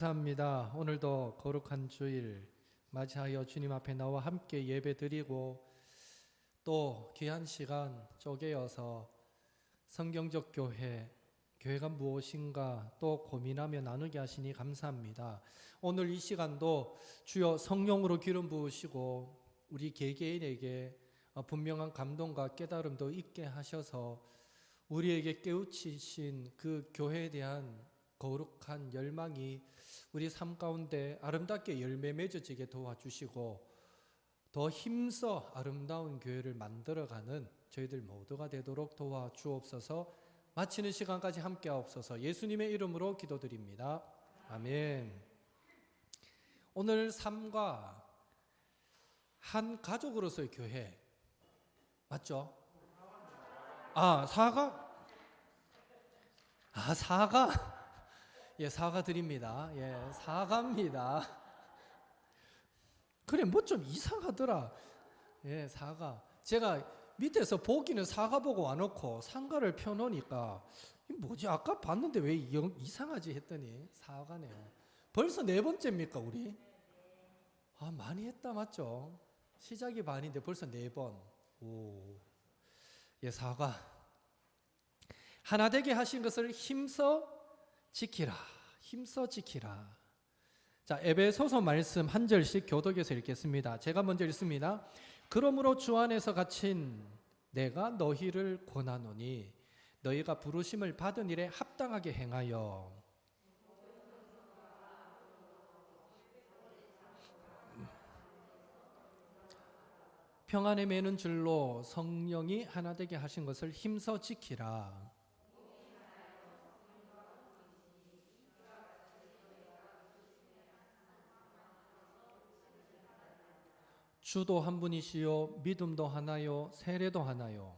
감사합니다. 오늘도 거룩한 주일 맞이하여 주님 앞에 나와 함께 예배드리고 또 귀한 시간 쪼개어서 성경적 교회가 무엇인가 또 고민하며 나누게 하시니 감사합니다. 오늘 이 시간도 주여 성령으로 기름 부으시고 우리 개개인에게 분명한 감동과 깨달음도 있게 하셔서 우리에게 깨우치신 그 교회에 대한 거룩한 열망이 우리 삶 가운데 아름답게 열매 맺어지게 도와주시고 더 힘써 아름다운 교회를 만들어가는 저희들 모두가 되도록 도와주옵소서. 마치는 시간까지 함께 하옵소서. 예수님의 이름으로 기도드립니다. 아멘. 오늘 삶과 한 가족으로서의 교회 맞죠? 사과? 사과? 예, 사과 드립니다. 예, 사과입니다. 그래, 뭐 좀 이상하더라. 예, 사과. 제가 밑에서 보기는 사과 보고 와놓고 상가를 펴놓으니까 뭐지? 아까 봤는데 왜 이상하지 했더니 사과네요. 벌써 네 번째입니까, 우리? 많이 했다, 맞죠? 시작이 반인데 벌써 네 번. 오, 예, 사과. 하나 되게 하신 것을 힘써 지키라. 힘써 지키라. 자, 에베소서 말씀 한 절씩 교독에서 읽겠습니다. 제가 먼저 읽습니다. 그러므로 주 안에서 갇힌 내가 너희를 권하노니 너희가 부르심을 받은 일에 합당하게 행하여 평안에 매는 줄로 성령이 하나 되게 하신 것을 힘써 지키라. 주도 한 분이시요 믿음도 하나요 세례도 하나요.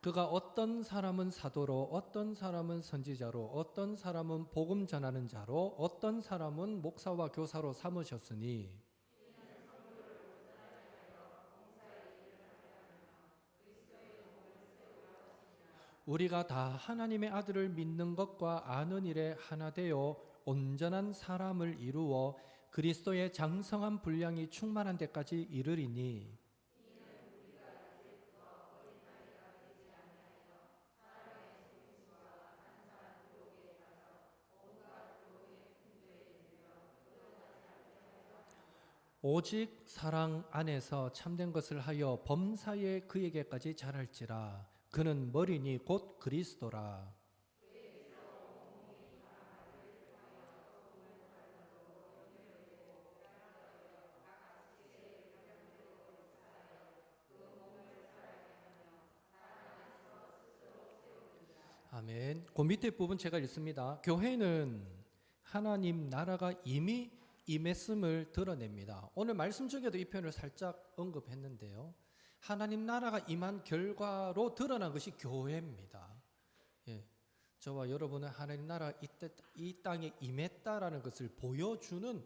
그가 어떤 사람은 사도로 어떤 사람은 선지자로 어떤 사람은 복음 전하는 자로 어떤 사람은 목사와 교사로 삼으셨으니 우리가 다 하나님의 아들을 믿는 것과 아는 일에 하나 되어 온전한 사람을 이루어 그리스도의 장성한 분량이 충만한 데까지 이르리니 오직 사랑 안에서 참된 것을 하여 범사에 그에게까지 자랄지라. 그는 머리니 곧 그리스도라. 아멘. 그 밑에 부분 제가 읽습니다. 교회는 하나님 나라가 이미 임했음을 드러냅니다. 오늘 말씀 중에도 이 표현을 살짝 언급했는데요. 하나님 나라가 임한 결과로 드러난 것이 교회입니다. 예, 저와 여러분은 하나님 나라 이 땅에 임했다라는 것을 보여주는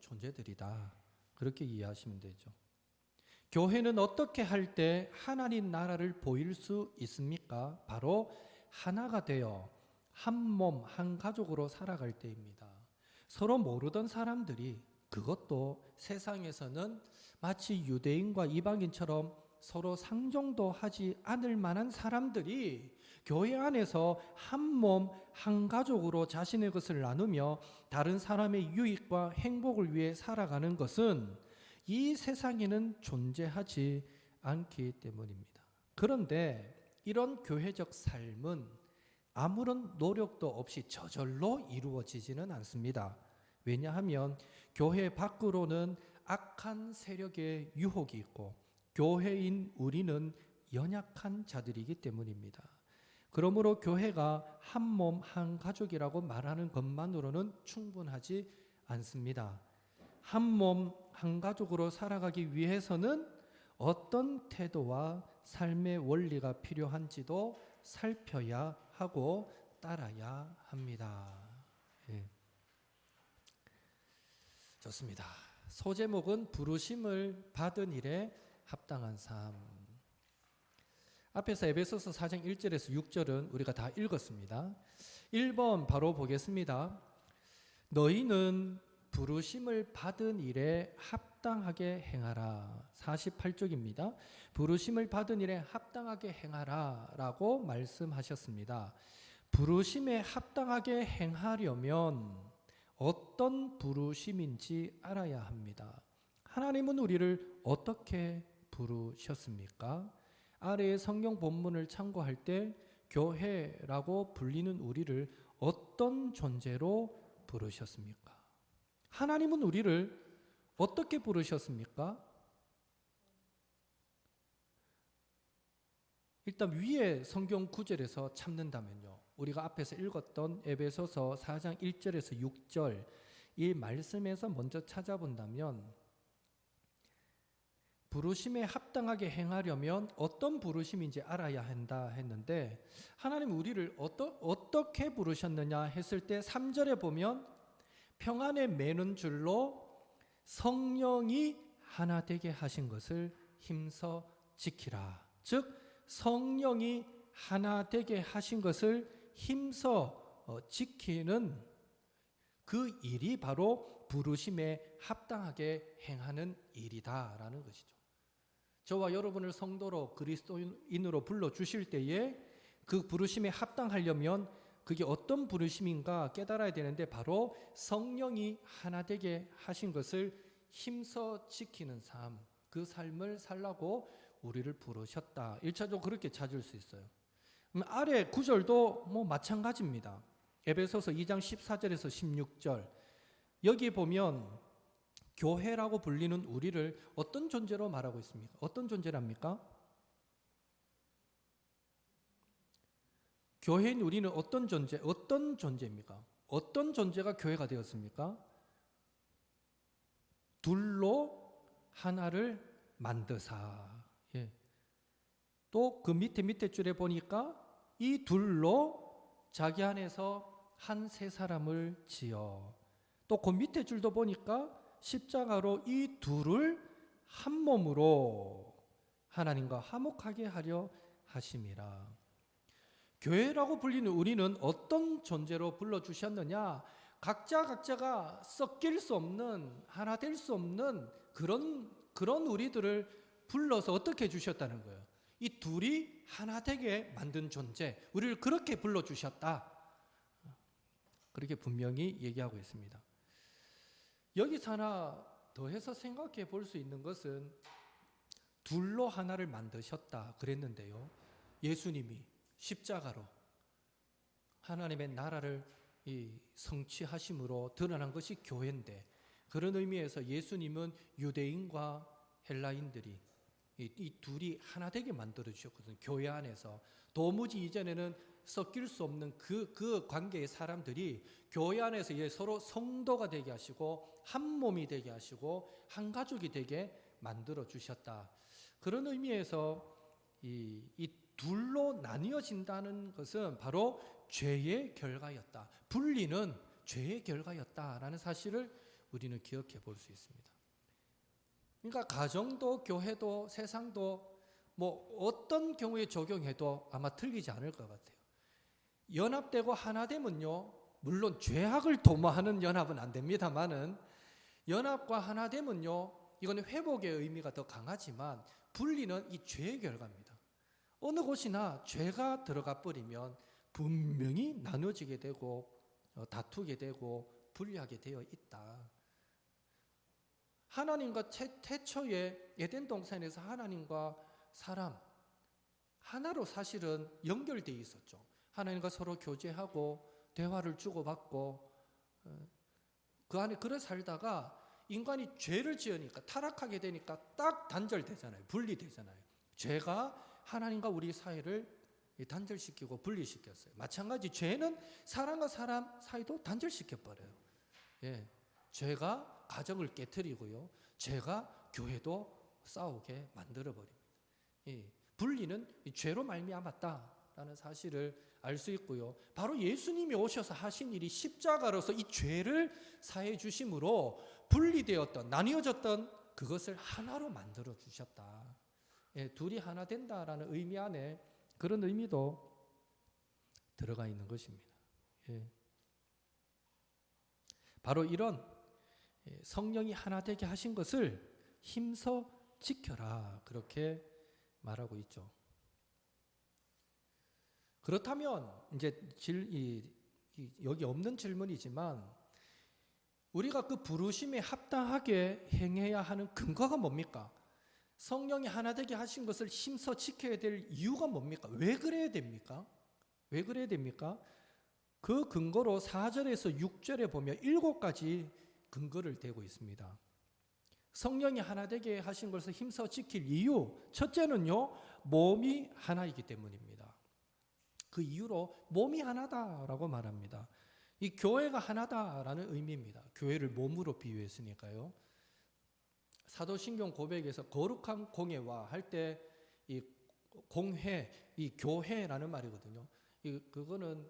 존재들이다. 그렇게 이해하시면 되죠. 교회는 어떻게 할 때 하나님 나라를 보일 수 있습니까? 바로 하나가 되어 한 몸, 한 가족으로 살아갈 때입니다. 서로 모르던 사람들이 그것도 세상에서는 마치 유대인과 이방인처럼 서로 상종도 하지 않을 만한 사람들이 교회 안에서 한 몸, 한 가족으로 자신의 것을 나누며 다른 사람의 유익과 행복을 위해 살아가는 것은 이 세상에는 존재하지 않기 때문입니다. 그런데 이런 교회적 삶은 아무런 노력도 없이 저절로 이루어지지는 않습니다. 왜냐하면 교회 밖으로는 악한 세력의 유혹이 있고 교회인 우리는 연약한 자들이기 때문입니다. 그러므로 교회가 한 몸, 한 가족이라고 말하는 것만으로는 충분하지 않습니다. 한 몸, 한 가족으로 살아가기 위해서는 어떤 태도와 삶의 원리가 필요한지도 살펴야 하고 따라야 합니다. 예. 좋습니다. 소제목은 부르심을 받은 일에 합당한 삶. 앞에서 에베소서 4장 1절에서 6절은 우리가 다 읽었습니다. 1번 바로 보겠습니다. 너희는 부르심을 받은 일에 합당하게 행하라. 48쪽입니다. 부르심을 받은 일에 합당하게 행하라 라고 말씀하셨습니다. 부르심에 합당하게 행하려면 어떤 부르심인지 알아야 합니다. 하나님은 우리를 어떻게 부르셨습니까? 아래의 성경 본문을 참고할 때 교회라고 불리는 우리를 어떤 존재로 부르셨습니까? 하나님은 우리를 어떻게 부르셨습니까? 일단 위에 성경 구절에서 참는다면요. 우리가 앞에서 읽었던 에베소서 4장 1절에서 6절 이 말씀에서 먼저 찾아본다면 부르심에 합당하게 행하려면 어떤 부르심인지 알아야 한다 했는데 하나님 우리를 어떻게 부르셨느냐 했을 때 3절에 보면 평안에 매는 줄로 성령이 하나 되게 하신 것을 힘써 지키라. 즉 성령이 하나 되게 하신 것을 힘써 지키는 그 일이 바로 부르심에 합당하게 행하는 일이다라는 것이죠. 저와 여러분을 성도로 그리스도인으로 불러주실 때에 그 부르심에 합당하려면 그게 어떤 부르심인가 깨달아야 되는데 바로 성령이 하나 되게 하신 것을 힘써 지키는 삶, 그 삶을 살라고 우리를 부르셨다. 1차적으로 그렇게 찾을 수 있어요. 아래 구절도 마찬가지입니다. 에베소서 2장 14절에서 16절 여기 보면 교회라고 불리는 우리를 어떤 존재로 말하고 있습니까? 어떤 존재랍니까? 교회인 우리는 어떤 존재입니까? 어떤 존재가 교회가 되었습니까? 둘로 하나를 만드사. 예. 또 그 밑에 줄에 보니까 이 둘로 자기 안에서 한 세 사람을 지어. 또 그 밑에 줄도 보니까 십자가로 이 둘을 한 몸으로 하나님과 화목하게 하려 하심이라. 교회라고 불리는 우리는 어떤 존재로 불러주셨느냐? 각자가 섞일 수 없는, 하나 될 수 없는 그런 우리들을 불러서 어떻게 주셨다는 거예요? 이 둘이 하나 되게 만든 존재, 우리를 그렇게 불러주셨다. 그렇게 분명히 얘기하고 있습니다. 여기서 하나 더해서 생각해 볼 수 있는 것은 둘로 하나를 만드셨다 그랬는데요. 예수님이 십자가로 하나님의 나라를 성취하심으로 드러난 것이 교회인데 그런 의미에서 예수님은 유대인과 헬라인들이 이 둘이 하나 되게 만들어 주셨거든요. 교회 안에서 도무지 이전에는 섞일 수 없는 그 관계의 사람들이 교회 안에서 서로 성도가 되게 하시고 한 몸이 되게 하시고 한 가족이 되게 만들어 주셨다. 그런 의미에서 이 둘로 나뉘어진다는 것은 바로 죄의 결과였다. 분리는 죄의 결과였다라는 사실을 우리는 기억해 볼 수 있습니다. 그러니까 가정도 교회도 세상도 어떤 경우에 적용해도 아마 틀리지 않을 것 같아요. 연합되고 하나 되면요, 물론 죄악을 도모하는 연합은 안 됩니다만은 연합과 하나 되면요, 이거는 회복의 의미가 더 강하지만 분리는 이 죄의 결과입니다. 어느 곳이나 죄가 들어가 버리면 분명히 나눠지게 되고 다투게 되고 분리하게 되어 있다. 하나님과 태초에 에덴 동산에서 하나님과 사람 하나로 사실은 연결되어 있었죠. 하나님과 서로 교제하고 대화를 주고받고 그 안에 그래 살다가 인간이 죄를 지으니까 타락하게 되니까 딱 단절되잖아요. 분리되잖아요. 죄가 하나님과 우리 사이를 단절시키고 분리시켰어요. 마찬가지 죄는 사람과 사람 사이도 단절시켜버려요. 예, 죄가 가정을 깨트리고요. 죄가 교회도 싸우게 만들어버립니다. 분리는 죄로 말미암았다라는 사실을 알 수 있고요. 바로 예수님이 오셔서 하신 일이 십자가로서 이 죄를 사해 주심으로 분리되었던, 나뉘어졌던 그것을 하나로 만들어 주셨다. 예, 둘이 하나 된다라는 의미 안에 그런 의미도 들어가 있는 것입니다. 예. 바로 이런 성령이 하나 되게 하신 것을 힘써 지켜라, 그렇게 말하고 있죠. 그렇다면 이제 여기 없는 질문이지만 우리가 그 부르심에 합당하게 행해야 하는 근거가 뭡니까? 성령이 하나 되게 하신 것을 힘써 지켜야 될 이유가 뭡니까? 왜 그래야 됩니까? 왜 그래야 됩니까? 그 근거로 4절에서 6절에 보면 7가지 근거를 대고 있습니다. 성령이 하나 되게 하신 것을 힘써 지킬 이유, 첫째는요, 몸이 하나이기 때문입니다. 그 이유로 몸이 하나다라고 말합니다. 이 교회가 하나다라는 의미입니다. 교회를 몸으로 비유했으니까요. 사도신경 고백에서 거룩한 공회와 할 때 이 공회, 이 교회라는 말이거든요. 그거는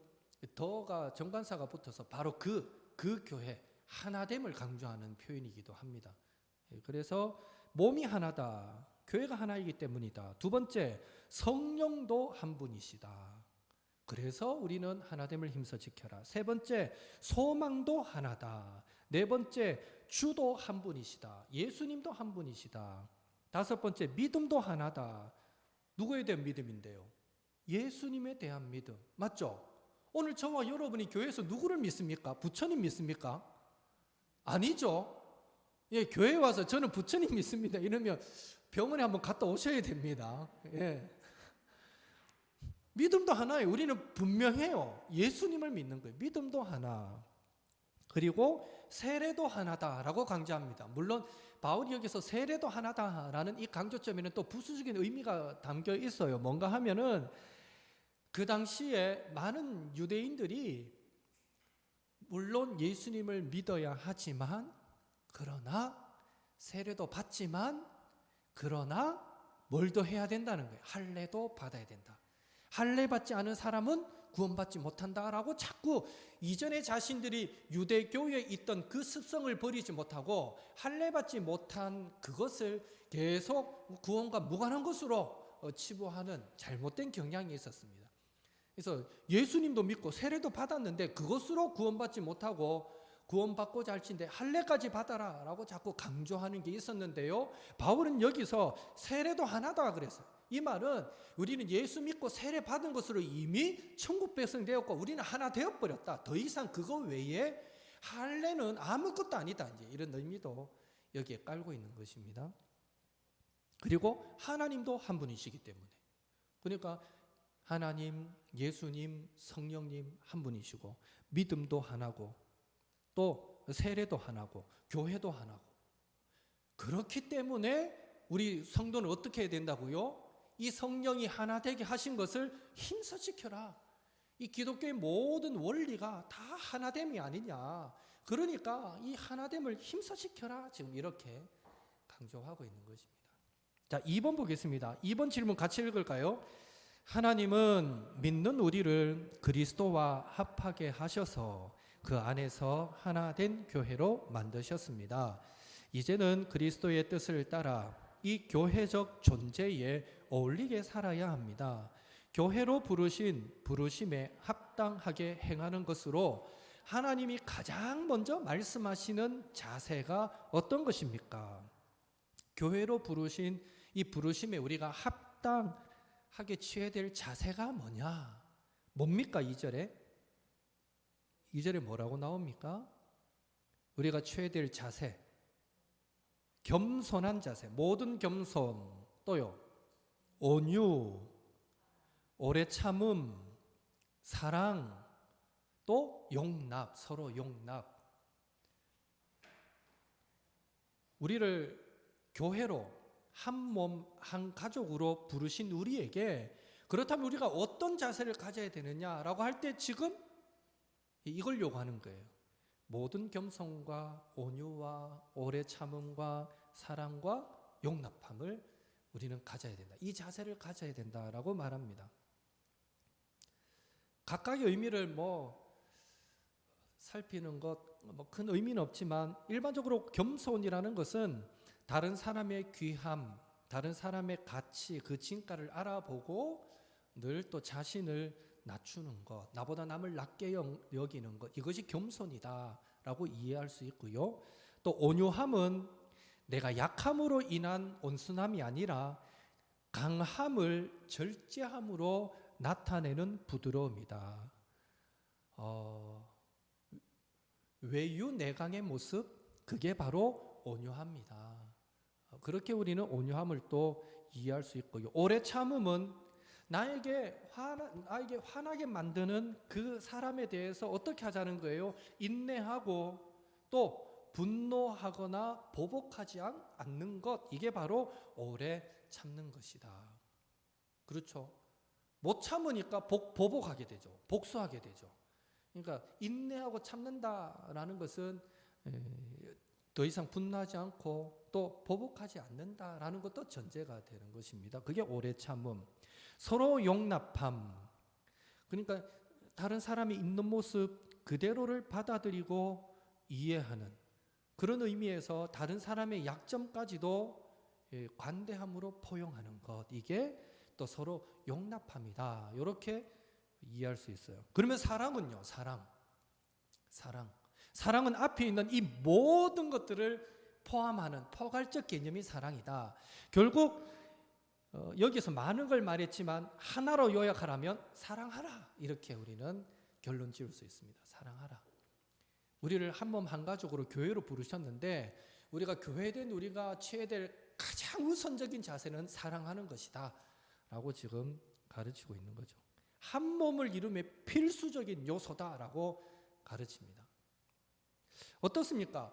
더가 정관사가 붙어서 바로 그 교회 하나됨을 강조하는 표현이기도 합니다. 그래서 몸이 하나다, 교회가 하나이기 때문이다. 두 번째, 성령도 한 분이시다. 그래서 우리는 하나됨을 힘써 지켜라. 세 번째, 소망도 하나다. 네 번째, 주도 한 분이시다. 예수님도 한 분이시다. 다섯 번째, 믿음도 하나다. 누구에 대한 믿음인데요? 예수님에 대한 믿음. 맞죠? 오늘 저와 여러분이 교회에서 누구를 믿습니까? 부처님 믿습니까? 아니죠. 예, 교회에 와서 저는 부처님 믿습니다 이러면 병원에 한번 갔다 오셔야 됩니다. 예. 믿음도 하나예요. 우리는 분명해요. 예수님을 믿는 거예요. 믿음도 하나. 그리고 세례도 하나다라고 강조합니다. 물론 바울이 여기서 세례도 하나다라는 이 강조점에는 또 부수적인 의미가 담겨 있어요. 뭔가 하면은 그 당시에 많은 유대인들이 물론 예수님을 믿어야 하지만, 그러나 세례도 받지만, 그러나 뭘 더 해야 된다는 거예요. 할례도 받아야 된다. 할례 받지 않은 사람은 구원받지 못한다라고 자꾸 이전에 자신들이 유대교에 있던 그 습성을 버리지 못하고 할례 받지 못한 그것을 계속 구원과 무관한 것으로 치부하는 잘못된 경향이 있었습니다. 그래서 예수님도 믿고 세례도 받았는데 그것으로 구원받지 못하고 구원받고자 할진대 할례까지 받아라라고 자꾸 강조하는 게 있었는데요. 바울은 여기서 세례도 하나다 그랬어요. 이 말은 우리는 예수 믿고 세례 받은 것으로 이미 천국 백성 되었고 우리는 하나 되어버렸다. 더 이상 그거 외에 할례는 아무것도 아니다. 이제 이런 의미도 여기에 깔고 있는 것입니다. 그리고 하나님도 한 분이시기 때문에, 그러니까 하나님, 예수님, 성령님 한 분이시고 믿음도 하나고 또 세례도 하나고 교회도 하나고, 그렇기 때문에 우리 성도는 어떻게 해야 된다고요? 이 성령이 하나 되게 하신 것을 힘써 지켜라. 이 기독교의 모든 원리가 다 하나됨이 아니냐. 그러니까 이 하나됨을 힘써 지켜라. 지금 이렇게 강조하고 있는 것입니다. 자, 2번 보겠습니다. 2번 질문 같이 읽을까요? 하나님은 믿는 우리를 그리스도와 합하게 하셔서 그 안에서 하나 된 교회로 만드셨습니다. 이제는 그리스도의 뜻을 따라 이 교회적 존재에 어울리게 살아야 합니다. 교회로 부르신 부르심에 합당하게 행하는 것으로 하나님이 가장 먼저 말씀하시는 자세가 어떤 것입니까? 교회로 부르신 이 부르심에 우리가 합당하게 취해야 될 자세가 뭐냐? 뭡니까? 2절에 뭐라고 나옵니까? 우리가 취해야 될 자세, 겸손한 자세, 모든 겸손, 또요 온유, 오래 참음, 사랑, 또 용납, 서로 용납. 우리를 교회로 한 몸, 한 가족으로 부르신 우리에게 그렇다면 우리가 어떤 자세를 가져야 되느냐라고 할 때 지금 이걸 요구하는 거예요. 모든 겸손과 온유와 오래 참음과 사랑과 용납함을 우리는 가져야 된다. 이 자세를 가져야 된다라고 말합니다. 각각의 의미를 살피는 것 큰 의미는 없지만 일반적으로 겸손이라는 것은 다른 사람의 귀함, 다른 사람의 가치, 그 진가를 알아보고 늘 또 자신을 낮추는 것, 나보다 남을 낮게 여기는 것, 이것이 겸손이다라고 이해할 수 있고요. 또 온유함은 내가 약함으로 인한 온순함이 아니라 강함을 절제함으로 나타내는 부드러움이다. 외유내강의 모습, 그게 바로 온유합니다. 그렇게 우리는 온유함을 또 이해할 수 있고요. 오래 참음은 나에게 화나게 만드는 그 사람에 대해서 어떻게 하자는 거예요? 인내하고 또 분노하거나 보복하지 않는 것, 이게 바로 오래 참는 것이다. 그렇죠? 못 참으니까 보복하게 되죠. 복수하게 되죠. 그러니까 인내하고 참는다라는 것은 더 이상 분노하지 않고 또 보복하지 않는다라는 것도 전제가 되는 것입니다. 그게 오래 참음. 서로 용납함. 그러니까 다른 사람이 있는 모습 그대로를 받아들이고 이해하는 그런 의미에서 다른 사람의 약점까지도 관대함으로 포용하는 것, 이게 또 서로 용납함이다. 이렇게 이해할 수 있어요. 그러면 사랑은요? 사랑은 앞에 있는 이 모든 것들을 포함하는 포괄적 개념이 사랑이다. 결국 여기서 많은 걸 말했지만 하나로 요약하라면 사랑하라, 이렇게 우리는 결론 지을 수 있습니다. 사랑하라. 우리를 한 몸 한 가족으로 교회로 부르셨는데 우리가 교회된 우리가 취해야 될 가장 우선적인 자세는 사랑하는 것이다 라고 지금 가르치고 있는 거죠. 한 몸을 이루면 필수적인 요소다라고 가르칩니다. 어떻습니까?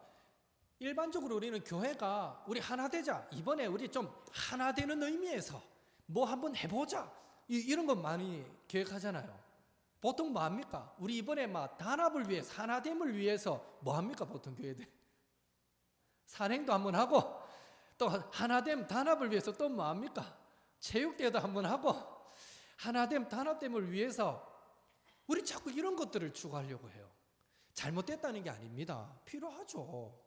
일반적으로 우리는 교회가 우리 하나 되자, 이번에 우리 좀 하나 되는 의미에서 뭐 한번 해보자, 이런 거 많이 계획하잖아요. 보통 뭐 합니까? 우리 이번에 막 단합을 위해서, 하나됨을 위해서 뭐 합니까? 보통 교회들 산행도 한번 하고 또 하나됨 단합을 위해서 또 뭐 합니까? 체육대회도 한번 하고 하나됨 단합됨을 위해서 우리 자꾸 이런 것들을 추구하려고 해요. 잘못됐다는 게 아닙니다. 필요하죠.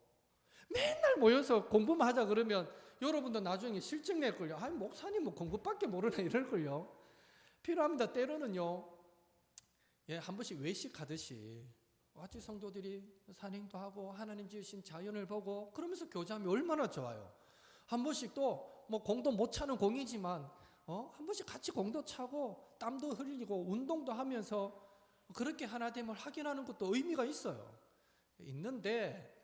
맨날 모여서 공부만 하자 그러면 여러분도 나중에 실증 낼걸요. 아니 목사님 뭐 공부밖에 모르나 이럴걸요. 필요합니다. 때로는요, 한 번씩 외식하듯이 와치 성도들이 산행도 하고 하나님 지으신 자연을 보고 그러면서 교제하면 얼마나 좋아요. 한 번씩 또 뭐 공도 못 차는 공이지만 한 번씩 같이 공도 차고 땀도 흘리고 운동도 하면서 그렇게 하나됨을 확인하는 것도 의미가 있어요. 있는데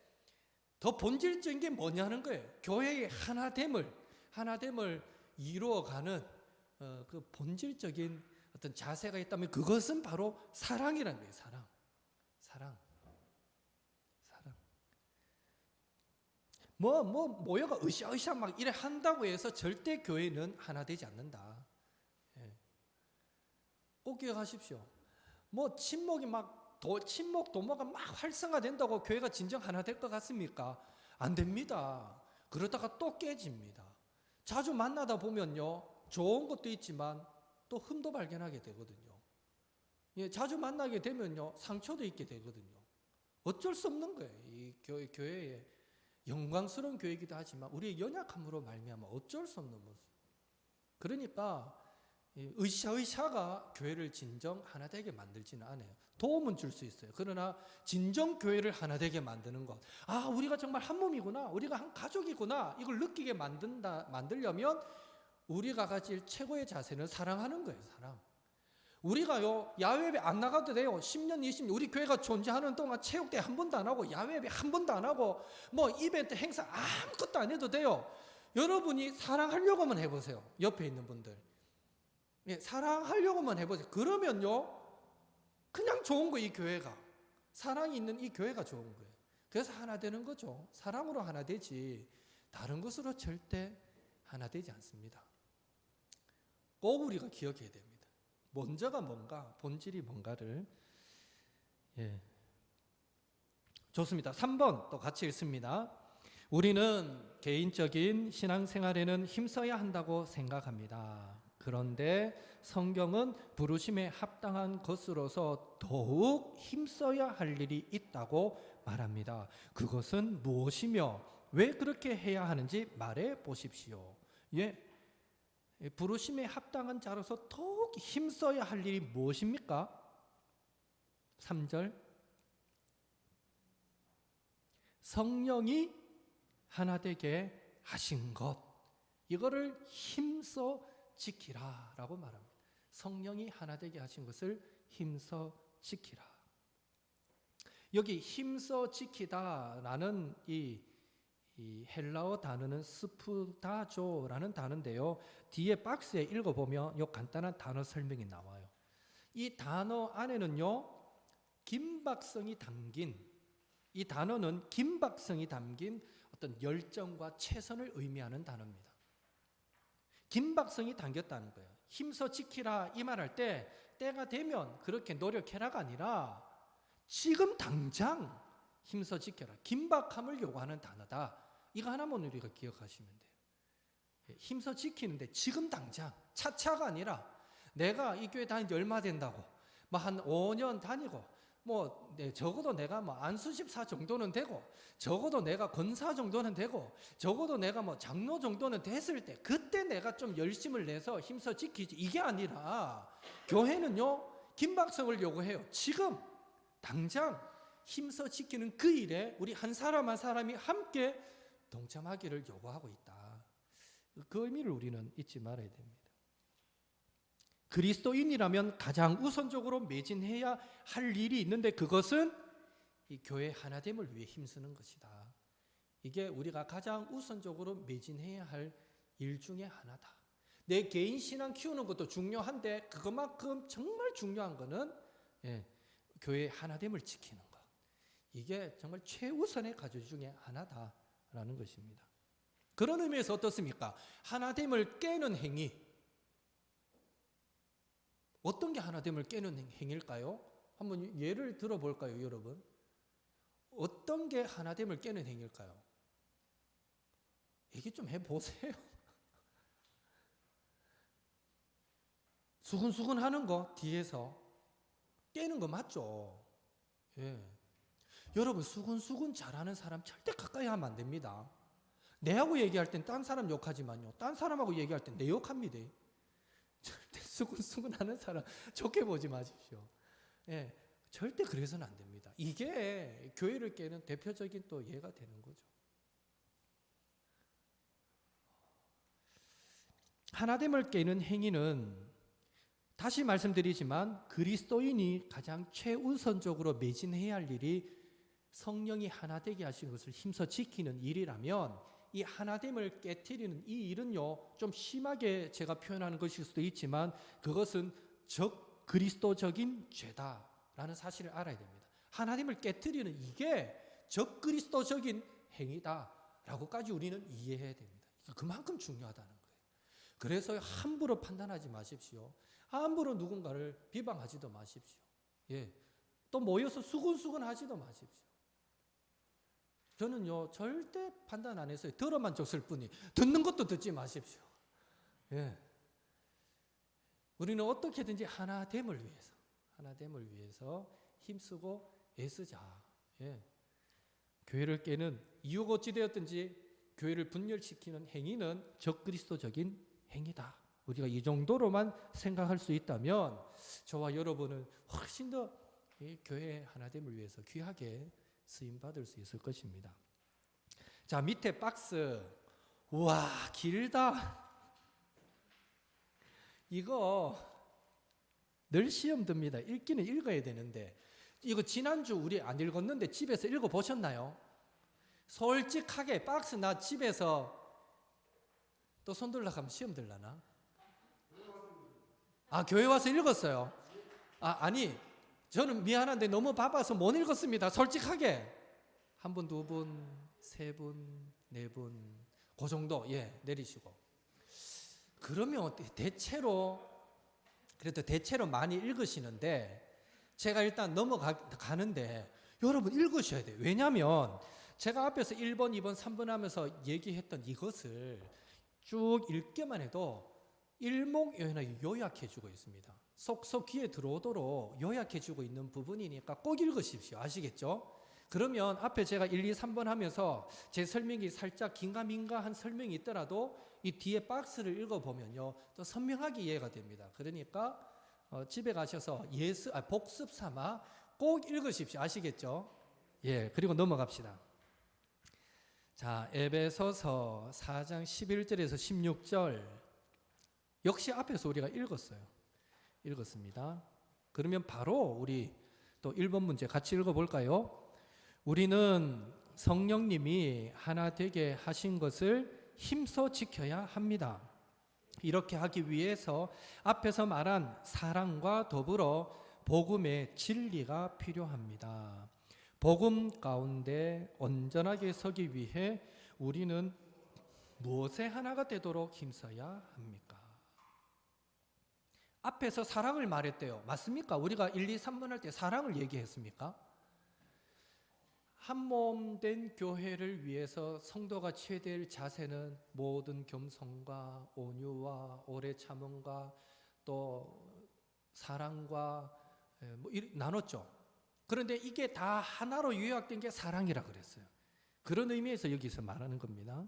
더 본질적인 게 뭐냐는 거예요. 교회의 하나됨을 이루어가는 그 본질적인 어떤 자세가 있다면 그것은 바로 사랑이라는 거예요. 사랑. 모여가 으쌰으쌰 막 이래 한다고 해서 절대 교회는 하나 되지 않는다. 꼭 기억하십시오. 뭐 친목 도모가 막 활성화된다고 교회가 진정 하나 될 것 같습니까? 안 됩니다. 그러다가 또 깨집니다. 자주 만나다 보면요, 좋은 것도 있지만 또 흠도 발견하게 되거든요. 자주 만나게 되면요, 상처도 있게 되거든요. 어쩔 수 없는 거예요. 이 교회의 영광스러운 교회이기도 하지만 우리의 연약함으로 말미암아 어쩔 수 없는 모습. 그러니까 으쌰으쌰가 교회를 진정 하나 되게 만들지는 않아요. 도움은 줄 수 있어요. 그러나 진정 교회를 하나 되게 만드는 것, 우리가 정말 한 몸이구나, 우리가 한 가족이구나, 이걸 느끼게 만들려면 우리가 가질 최고의 자세는 사랑하는 거예요. 사랑. 우리가요, 야외예배 안 나가도 돼요. 10년, 20년 우리 교회가 존재하는 동안 체육대회 한 번도 안 하고 야외예배 한 번도 안 하고 뭐 이벤트 행사 아무것도 안 해도 돼요. 여러분이 사랑하려고만 해보세요. 옆에 있는 분들 사랑하려고만 해보세요. 그러면요, 그냥 좋은 거예요. 이 교회가 사랑이 있는 이 교회가 좋은 거예요. 그래서 하나 되는 거죠. 사랑으로 하나 되지 다른 것으로 절대 하나 되지 않습니다. 꼭 우리가 기억해야 됩니다. 먼저가 뭔가, 본질이 뭔가를. 좋습니다. 3번 또 같이 읽습니다. 우리는 개인적인 신앙생활에는 힘써야 한다고 생각합니다. 그런데 성경은 부르심에 합당한 것으로서 더욱 힘써야 할 일이 있다고 말합니다. 그것은 무엇이며 왜 그렇게 해야 하는지 말해 보십시오. 예, 부르심에 합당한 자로서 더욱 힘써야 할 일이 무엇입니까? 3절, 성령이 하나 되게 하신 것, 이거를 힘써 지키라 라고 말합니다. 성령이 하나 되게 하신 것을 힘써 지키라. 여기 힘써 지키다라는 이 헬라어 단어는 스푸다조라는 단어인데요. 뒤에 박스에 읽어보면 이 간단한 단어 설명이 나와요. 이 단어 안에는요, 긴박성이 담긴, 이 단어는 긴박성이 담긴 어떤 열정과 최선을 의미하는 단어입니다. 긴박성이 담겼다는 거예요. 힘써 지키라 이 말할 때 때가 되면 그렇게 노력해라가 아니라 지금 당장 힘써 지켜라. 긴박함을 요구하는 단어다. 이거 하나만 우리가 기억하시면 돼요. 힘써 지키는데 지금 당장, 차차가 아니라 내가 이 교회 다닌 지 얼마 된다고 뭐 한 5년 다니고 뭐 적어도 내가 뭐 안수집사 정도는 되고 적어도 내가 권사 정도는 되고 적어도 내가 뭐 장로 정도는 됐을 때 그때 내가 좀 열심을 내서 힘써 지키지, 이게 아니라 교회는요 긴박성을 요구해요. 지금 당장 힘써 지키는 그 일에 우리 한 사람 한 사람이 함께 동참하기를 요구하고 있다. 그 의미를 우리는 잊지 말아야 됩니다. 그리스도인이라면 가장 우선적으로 매진해야 할 일이 있는데 그것은 이 교회 하나됨을 위해 힘쓰는 것이다. 이게 우리가 가장 우선적으로 매진해야 할 일 중에 하나다. 내 개인 신앙 키우는 것도 중요한데 그것만큼 정말 중요한 것은 교회 하나됨을 지키는 것. 이게 정말 최우선의 과제 중에 하나다라는 것입니다. 그런 의미에서 어떻습니까? 하나됨을 깨는 행위. 어떤 게 하나됨을 깨는 행위일까요? 한번 예를 들어볼까요, 여러분? 어떤 게 하나됨을 깨는 행위일까요? 얘기 좀 해보세요. 수근수근 하는 거 뒤에서 깨는 거 맞죠? 예. 여러분, 수근수근 잘하는 사람 절대 가까이 하면 안 됩니다. 내하고 얘기할 땐 딴 사람 욕하지만요, 딴 사람하고 얘기할 땐 내 욕합니다. 절대 수근수근 하는 사람 좋게 보지 마십시오. 예, 절대 그래서는 안 됩니다. 이게 교회를 깨는 대표적인 또 예가 되는 거죠. 하나됨을 깨는 행위는 다시 말씀드리지만 그리스도인이 가장 최우선적으로 매진해야 할 일이 성령이 하나 되게 하신 것을 힘써 지키는 일이라면 이 하나됨을 깨트리는 이 일은요, 좀 심하게 제가 표현하는 것일 수도 있지만 그것은 적 그리스도적인 죄다라는 사실을 알아야 됩니다. 하나됨을 깨트리는 이게 적 그리스도적인 행위다라고까지 우리는 이해해야 됩니다. 그만큼 중요하다는 거예요. 그래서 함부로 판단하지 마십시오. 함부로 누군가를 비방하지도 마십시오. 예, 또 모여서 수근수근 하지도 마십시오. 저는요 절대 판단 안 했어요. 들어만 줬을 뿐이 듣는 것도 듣지 마십시오. 예, 우리는 어떻게든지 하나됨을 위해서 힘쓰고 애쓰자. 예, 교회를 깨는 이유가 어찌 되었든지 교회를 분열시키는 행위는 적그리스도적인 행위다. 우리가 이 정도로만 생각할 수 있다면 저와 여러분은 훨씬 더 교회 하나됨을 위해서 귀하게 쓰임받을 수 있을 것입니다. 자, 밑에 박스. 우와, 길다. 이거 늘 시험 듭니다. 읽기는 읽어야 되는데 이거 지난주 우리 안 읽었는데 집에서 읽어보셨나요? 솔직하게 박스 나 집에서 또 손 들러 가면 시험 들라나? 아, 교회 와서 읽었어요? 아니 저는 미안한데 너무 바빠서 못 읽었습니다. 솔직하게. 한 분, 두 분, 세 분, 네 분, 그 정도 내리시고. 그러면 그래도 대체로 많이 읽으시는데 제가 일단 넘어가는데 여러분 읽으셔야 돼요. 왜냐하면 제가 앞에서 1번, 2번, 3번 하면서 얘기했던 이것을 쭉 읽기만 해도 일목요연하게 요약해주고 있습니다. 속속 귀에 들어오도록 요약해주고 있는 부분이니까 꼭 읽으십시오. 아시겠죠? 그러면 앞에 제가 1, 2, 3번 하면서 제 설명이 살짝 긴가민가한 설명이 있더라도 이 뒤에 박스를 읽어보면요 또 선명하게 이해가 됩니다. 그러니까 집에 가셔서 복습 삼아 꼭 읽으십시오. 아시겠죠? 예, 그리고 넘어갑시다. 자, 에베소서 4장 11절에서 16절 역시 앞에서 우리가 읽었습니다. 그러면 바로 우리 또 1번 문제 같이 읽어볼까요? 우리는 성령님이 하나 되게 하신 것을 힘써 지켜야 합니다. 이렇게 하기 위해서 앞에서 말한 사랑과 더불어 복음의 진리가 필요합니다. 복음 가운데 온전하게 서기 위해 우리는 무엇에 하나가 되도록 힘써야 합니까? 앞에서 사랑을 말했대요. 맞습니까? 우리가 1, 2, 3번 할 때 사랑을 얘기했습니까? 한 몸 된 교회를 위해서 성도가 취해야 될 자세는 모든 겸손과 온유와 오래 참음과 또 사랑과 나눴죠. 그런데 이게 다 하나로 요약된 게 사랑이라 그랬어요. 그런 의미에서 여기서 말하는 겁니다.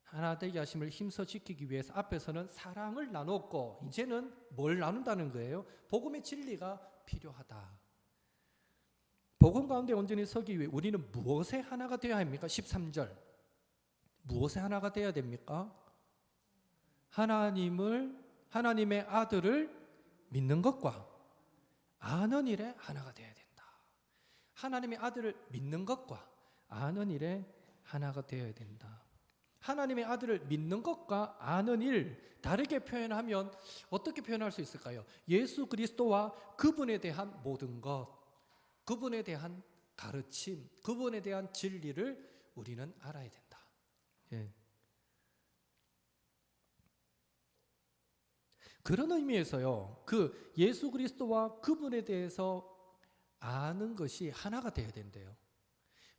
하나 되게 하심을 힘써 지키기 위해서 앞에서는 사랑을 나눴고 이제는 뭘 나눈다는 거예요? 복음의 진리가 필요하다. 복음 가운데 온전히 서기 위해 우리는 무엇에 하나가 되어야 합니까? 13절 무엇에 하나가 되어야 됩니까? 하나님의 아들을 믿는 것과 아는 일에 하나가 되어야 된다. 하나님의 아들을 믿는 것과 아는 일에 하나가 되어야 된다. 하나님의 아들을 믿는 것과 아는 일 다르게 표현하면 어떻게 표현할 수 있을까요? 예수 그리스도와 그분에 대한 모든 것, 그분에 대한 가르침, 그분에 대한 진리를 우리는 알아야 된다. 예. 그런 의미에서요, 그 예수 그리스도와 그분에 대해서 아는 것이 하나가 되어야 된대요.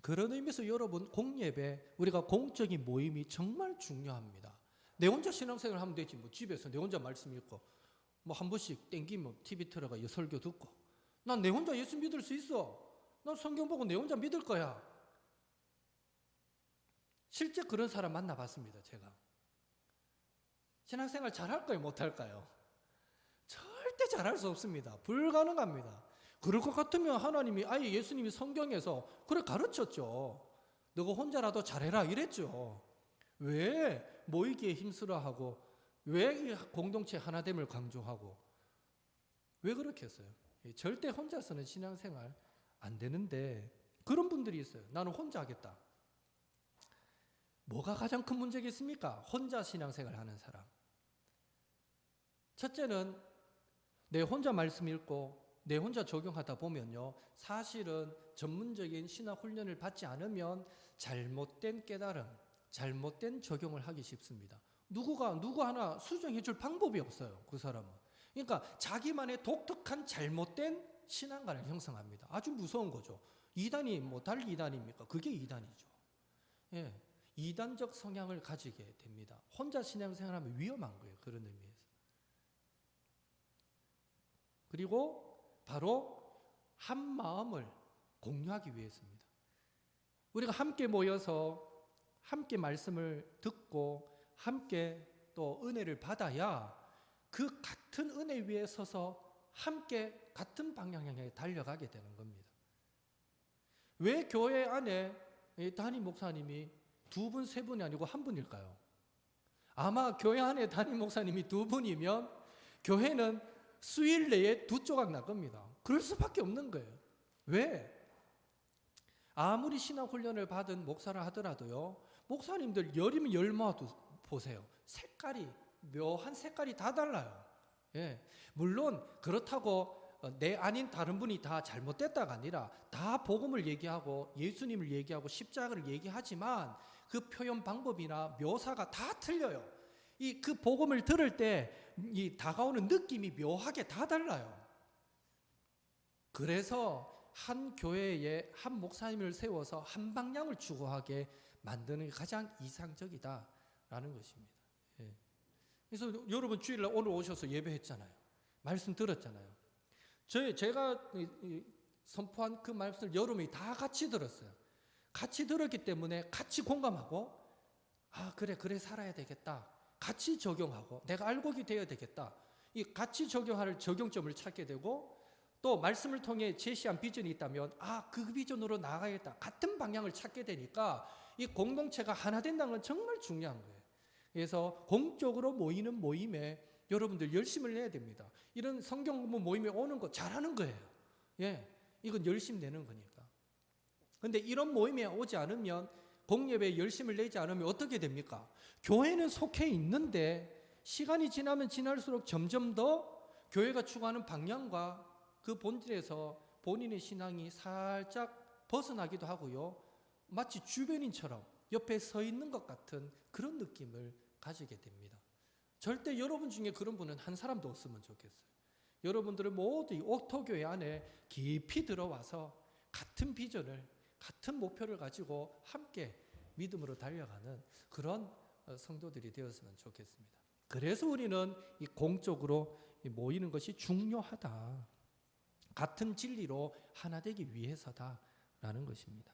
그런 의미에서 여러분 공예배 우리가 공적인 모임이 정말 중요합니다. 내 혼자 신앙생활 하면 되지 뭐 집에서 내 혼자 말씀 읽고 뭐 한 번씩 땡기면 TV 틀어가 설교 듣고 난 내 혼자 예수 믿을 수 있어. 난 성경 보고 내 혼자 믿을 거야. 실제 그런 사람 만나봤습니다. 제가 신앙생활 잘할까요? 못할까요? 절대 잘할 수 없습니다. 불가능합니다. 그럴 것 같으면 하나님이 아예 예수님이 성경에서 그래 가르쳤죠. 너가 혼자라도 잘해라 이랬죠. 왜 모이기에 힘쓰라하고 왜 이 공동체 하나됨을 강조하고 왜 그렇게 했어요? 절대 혼자서는 신앙생활 안 되는데 그런 분들이 있어요. 나는 혼자 하겠다. 뭐가 가장 큰 문제겠습니까? 혼자 신앙생활 하는 사람. 첫째는 내 혼자 말씀 읽고 내 혼자 적용하다 보면요, 사실은 전문적인 신학 훈련을 받지 않으면 잘못된 깨달음, 잘못된 적용을 하기 쉽습니다. 누구 하나 수정해 줄 방법이 없어요. 그 사람은. 그러니까 자기만의 독특한 잘못된 신앙관을 형성합니다. 아주 무서운 거죠. 이단이 뭐 달리 이단입니까? 그게 이단이죠. 예, 이단적 성향을 가지게 됩니다. 혼자 신앙생활하면 위험한 거예요. 그런 의미에서. 그리고 바로 한 마음을 공유하기 위해서입니다. 우리가 함께 모여서 함께 말씀을 듣고 함께 또 은혜를 받아야 그 같은 은혜 위에 서서 함께 같은 방향 향해 달려가게 되는 겁니다. 왜 교회 안에 담임 목사님이 두 분, 세 분이 아니고 한 분일까요? 아마 교회 안에 담임 목사님이 두 분이면 교회는 수일 내에 두 조각 날 겁니다. 그럴 수밖에 없는 거예요. 왜? 아무리 신앙 훈련을 받은 목사라 하더라도요, 목사님들 열이면 열 모아도 보세요. 색깔이 묘한 색깔이 다 달라요. 예. 물론 그렇다고 내 아닌 다른 분이 다 잘못됐다가 아니라 다 복음을 얘기하고 예수님을 얘기하고 십자가를 얘기하지만 그 표현 방법이나 묘사가 다 틀려요. 그 복음을 들을 때 이 다가오는 느낌이 묘하게 다 달라요. 그래서 한 교회에 한 목사님을 세워서 한 방향을 추구하게 만드는 게 가장 이상적이다라는 것입니다. 예. 그래서 여러분 주일날 오늘 오셔서 예배했잖아요. 말씀 들었잖아요. 제가 선포한 그 말씀을 여러분이 다 같이 들었어요. 같이 들었기 때문에 같이 공감하고 그래 살아야 되겠다. 같이 적용하고 내가 알곡이 되어야 되겠다. 이 같이 적용할 적용점을 찾게 되고 또 말씀을 통해 제시한 비전이 있다면 그 비전으로 나아가야겠다. 같은 방향을 찾게 되니까 이 공동체가 하나 된다는 건 정말 중요한 거예요. 그래서 공적으로 모이는 모임에 여러분들 열심을 내야 됩니다. 이런 성경 공부 모임에 오는 거 잘하는 거예요. 이건 열심 내는 거니까. 근데 이런 모임에 오지 않으면 공예배에 열심을 내지 않으면 어떻게 됩니까? 교회는 속해 있는데 시간이 지나면 지날수록 점점 더 교회가 추구하는 방향과 그 본질에서 본인의 신앙이 살짝 벗어나기도 하고요. 마치 주변인처럼 옆에 서 있는 것 같은 그런 느낌을 가지게 됩니다. 절대 여러분 중에 그런 분은 한 사람도 없으면 좋겠어요. 여러분들은 모두 이 옥토교회 안에 깊이 들어와서 같은 비전을, 같은 목표를 가지고 함께 믿음으로 달려가는 그런 성도들이 되었으면 좋겠습니다. 그래서 우리는 이 공적으로 모이는 것이 중요하다. 같은 진리로 하나 되기 위해서다라는 것입니다.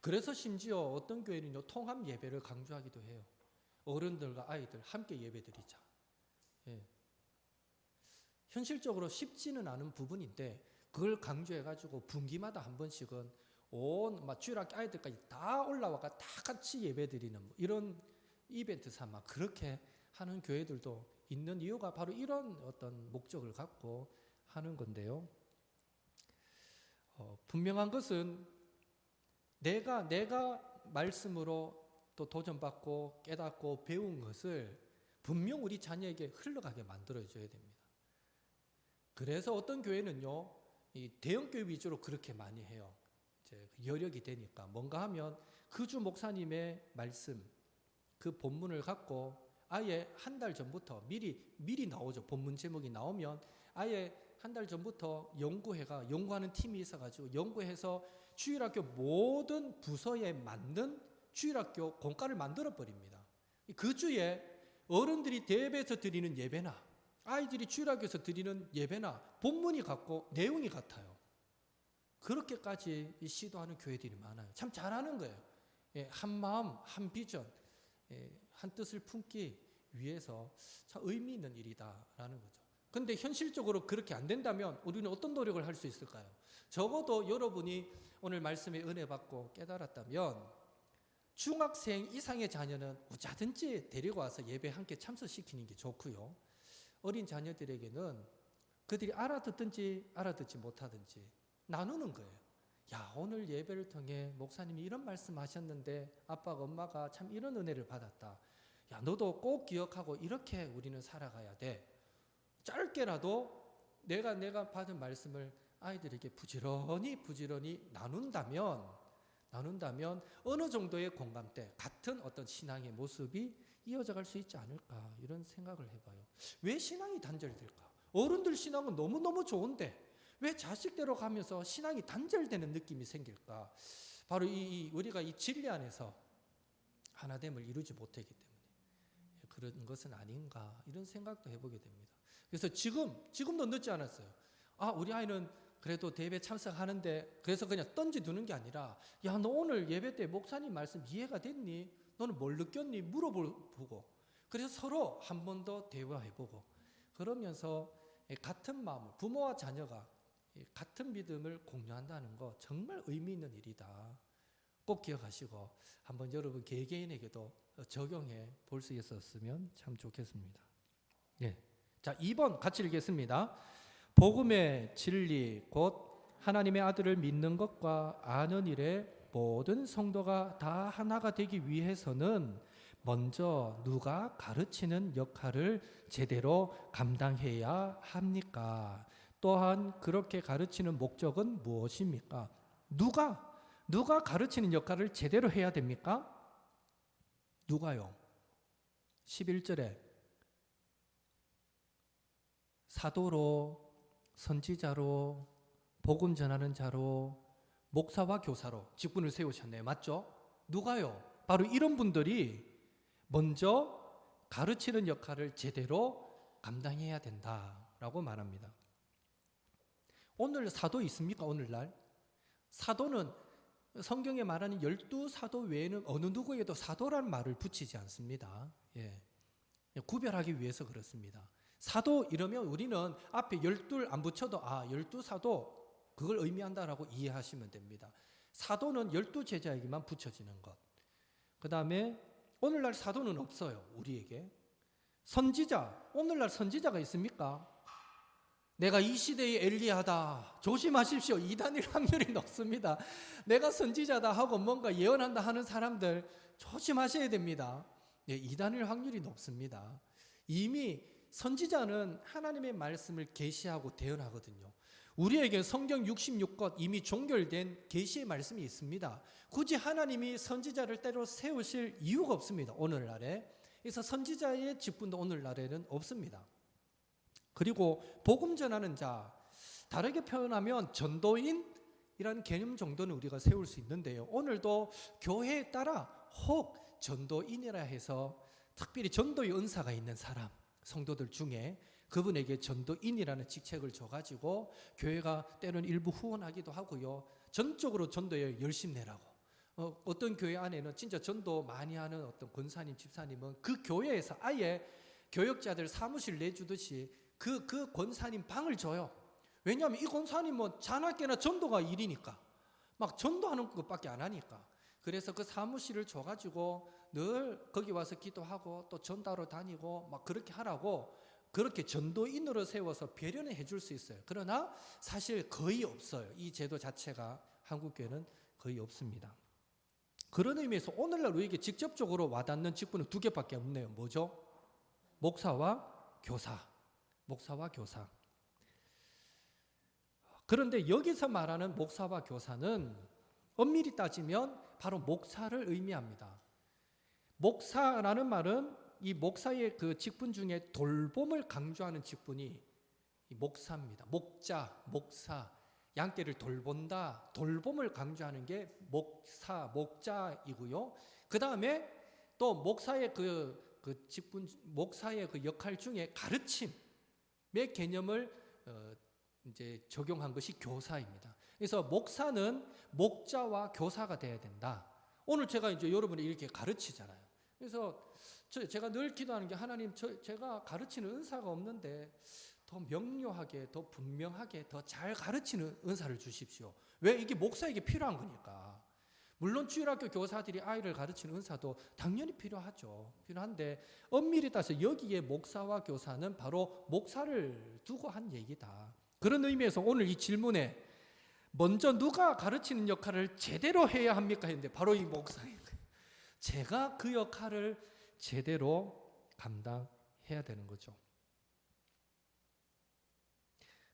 그래서 심지어 어떤 교회는요, 통합 예배를 강조하기도 해요. 어른들과 아이들 함께 예배드리자. 현실적으로 쉽지는 않은 부분인데 그걸 강조해가지고 분기마다 한 번씩은 온 주일학교 아이들까지 다 올라와가 다 같이 예배드리는 이런 이벤트 삼아 그렇게 하는 교회들도 있는 이유가 바로 이런 어떤 목적을 갖고 하는 건데요. 분명한 것은 내가 말씀으로 또 도전받고 깨닫고 배운 것을 분명 우리 자녀에게 흘러가게 만들어줘야 됩니다. 그래서 어떤 교회는요, 이 대형 교회 위주로 그렇게 많이 해요. 이제 여력이 되니까 뭔가 하면 그 주 목사님의 말씀, 그 본문을 갖고 아예 한 달 전부터 미리 나오죠. 본문 제목이 나오면 아예 한 달 전부터 연구하는 팀이 있어가지고 연구해서 주일학교 모든 부서에 맞는 주일학교 공과를 만들어 버립니다. 그 주에 어른들이 대회에서 드리는 예배나 아이들이 주일학교에서 드리는 예배나 본문이 같고 내용이 같아요. 그렇게까지 시도하는 교회들이 많아요. 참 잘하는 거예요. 한 마음, 한 비전, 한 뜻을 품기 위해서 참 의미 있는 일이다라는 거죠. 그런데 현실적으로 그렇게 안 된다면 우리는 어떤 노력을 할 수 있을까요? 적어도 여러분이 오늘 말씀에 은혜 받고 깨달았다면 중학생 이상의 자녀는 어쩌든지 데리고 와서 예배 함께 참석시키는 게 좋고요. 어린 자녀들에게는 그들이 알아듣든지 알아듣지 못하든지 나누는 거예요. 오늘 예배를 통해 목사님이 이런 말씀하셨는데 아빠가 엄마가 참 이런 은혜를 받았다. 너도 꼭 기억하고 이렇게 우리는 살아가야 돼. 짧게라도 내가 받은 말씀을 아이들에게 부지런히 나눈다면 어느 정도의 공감대, 같은 어떤 신앙의 모습이 이어져 갈 수 있지 않을까 이런 생각을 해봐요. 왜 신앙이 단절될까? 어른들 신앙은 너무너무 좋은데 왜 자식대로 가면서 신앙이 단절되는 느낌이 생길까? 바로 우리가 이 진리 안에서 하나됨을 이루지 못했기 때문에 그런 것은 아닌가 이런 생각도 해보게 됩니다. 그래서 지금도 늦지 않았어요. 우리 아이는 그래도 대회 참석하는데 그래서 그냥 던져두는 게 아니라 너 오늘 예배 때 목사님 말씀 이해가 됐니? 너는 뭘 느꼈니? 물어보고 그래서 서로 한 번 더 대화해보고 그러면서 같은 마음을 부모와 자녀가 같은 믿음을 공유한다는 거 정말 의미 있는 일이다. 꼭 기억하시고 한번 여러분 개개인에게도 적용해 볼 수 있었으면 참 좋겠습니다. 자, 2번 같이 읽겠습니다. 복음의 진리 곧 하나님의 아들을 믿는 것과 아는 일에 모든 성도가 다 하나가 되기 위해서는 먼저 누가 가르치는 역할을 제대로 감당해야 합니까? 또한 그렇게 가르치는 목적은 무엇입니까? 누가 가르치는 역할을 제대로 해야 됩니까? 누가요? 11절에 사도로, 선지자로, 복음 전하는 자로, 목사와 교사로 직분을 세우셨네요. 맞죠? 누가요? 바로 이런 분들이 먼저 가르치는 역할을 제대로 감당해야 된다라고 말합니다. 오늘 사도 있습니까? 오늘날 사도는 성경에 말하는 12사도 외에는 어느 누구에도 사도라는 말을 붙이지 않습니다. 예. 구별하기 위해서 그렇습니다. 사도 이러면 우리는 앞에 12 안 붙여도 12사도 그걸 의미한다라고 이해하시면 됩니다. 사도는 12제자에게만 붙여지는 것. 그 다음에 오늘날 사도는 없어요. 우리에게. 선지자, 오늘날 선지자가 있습니까? 내가 이 시대의 엘리야다. 조심하십시오. 이단일 확률이 높습니다. 내가 선지자다 하고 뭔가 예언한다 하는 사람들 조심하셔야 됩니다. 예, 이단일 확률이 높습니다. 이미 선지자는 하나님의 말씀을 계시하고 대언하거든요. 우리에게 성경 66권 이미 종결된 계시의 말씀이 있습니다. 굳이 하나님이 선지자를 때로 세우실 이유가 없습니다. 오늘날에. 그래서 선지자의 직분도 오늘날에는 없습니다. 그리고 복음 전하는 자, 다르게 표현하면 전도인이라는 개념 정도는 우리가 세울 수 있는데요. 오늘도 교회에 따라 혹 전도인이라 해서 특별히 전도의 은사가 있는 사람, 성도들 중에 그분에게 전도인이라는 직책을 줘가지고 교회가 때로는 일부 후원하기도 하고요. 전적으로 전도에 열심 내라고. 어떤 교회 안에는 진짜 전도 많이 하는 어떤 권사님, 집사님은 그 교회에서 아예 교역자들 사무실 내주듯이 그 권사님 방을 줘요. 왜냐하면 이 권사님은 자나깨나 전도가 일이니까 막 전도하는 것밖에 안 하니까. 그래서 그 사무실을 줘가지고 늘 거기 와서 기도하고 또 전도하러 다니고 막 그렇게 하라고 그렇게 전도인으로 세워서 배려는 해줄 수 있어요. 그러나 사실 거의 없어요. 이 제도 자체가 한국교회는 거의 없습니다. 그런 의미에서 오늘날 우리에게 직접적으로 와닿는 직분은 두 개밖에 없네요. 뭐죠? 목사와 교사. 목사와 교사. 그런데 여기서 말하는 목사와 교사는 엄밀히 따지면 바로 목사를 의미합니다. 목사라는 말은 이 목사의 그 직분 중에 돌봄을 강조하는 직분이 이 목사입니다. 목자, 목사, 양떼를 돌본다, 돌봄을 강조하는 게 목사, 목자이고요. 그 다음에 또 목사의 그 직분, 목사의 그 역할 중에 가르침의 개념을 이제 적용한 것이 교사입니다. 그래서 목사는 목자와 교사가 돼야 된다. 오늘 제가 이제 여러분을 이렇게 가르치잖아요. 그래서 제가 늘 기도하는 게 하나님, 제가 가르치는 은사가 없는데 더 명료하게, 더 분명하게, 더 잘 가르치는 은사를 주십시오. 왜? 이게 목사에게 필요한 거니까. 물론 주일학교 교사들이 아이를 가르치는 은사도 당연히 필요하죠. 필요한데 엄밀히 따서 여기에 목사와 교사는 바로 목사를 두고 한 얘기다. 그런 의미에서 오늘 이 질문에 먼저 누가 가르치는 역할을 제대로 해야 합니까? 했는데 바로 이 목사인 거예요. 제가 그 역할을 제대로 감당해야 되는 거죠.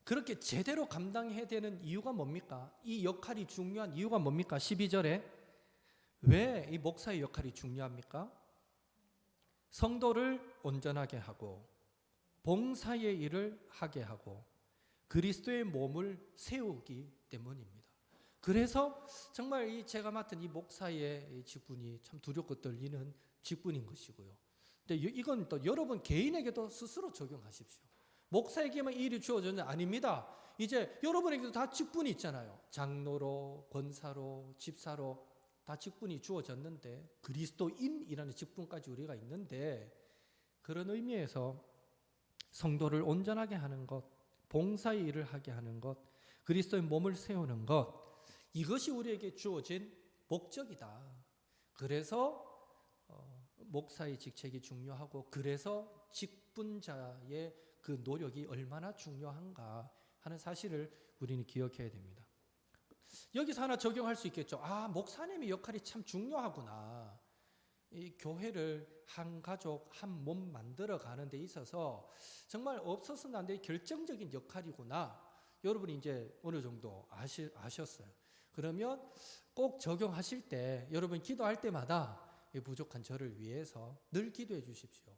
그렇게 제대로 감당해야 되는 이유가 뭡니까? 이 역할이 중요한 이유가 뭡니까? 12절에 왜 이 목사의 역할이 중요합니까? 성도를 온전하게 하고 봉사의 일을 하게 하고 그리스도의 몸을 세우기 때문입니다. 그래서 정말 이 제가 맡은 이 목사의 직분이 참 두렵고 떨리는 직분인 것이고요. 근데 이건 또 여러분 개인에게도 스스로 적용하십시오. 목사에게만 이 일이 주어졌는 아닙니다. 이제 여러분에게도 다 직분이 있잖아요. 장로로, 권사로, 집사로 다 직분이 주어졌는데 그리스도인이라는 직분까지 우리가 있는데 그런 의미에서 성도를 온전하게 하는 것, 봉사의 일을 하게 하는 것, 그리스도의 몸을 세우는 것, 이것이 우리에게 주어진 목적이다. 그래서 목사의 직책이 중요하고 그래서 직분자의 그 노력이 얼마나 중요한가 하는 사실을 우리는 기억해야 됩니다. 여기서 하나 적용할 수 있겠죠. 목사님의 역할이 참 중요하구나. 이 교회를 한 가족, 한 몸 만들어 가는 데 있어서 정말 없어서는 안 될 결정적인 역할이구나. 여러분이 이제 어느 정도 아셨어요. 그러면 꼭 적용하실 때 여러분 기도할 때마다 이 부족한 저를 위해서 늘 기도해 주십시오.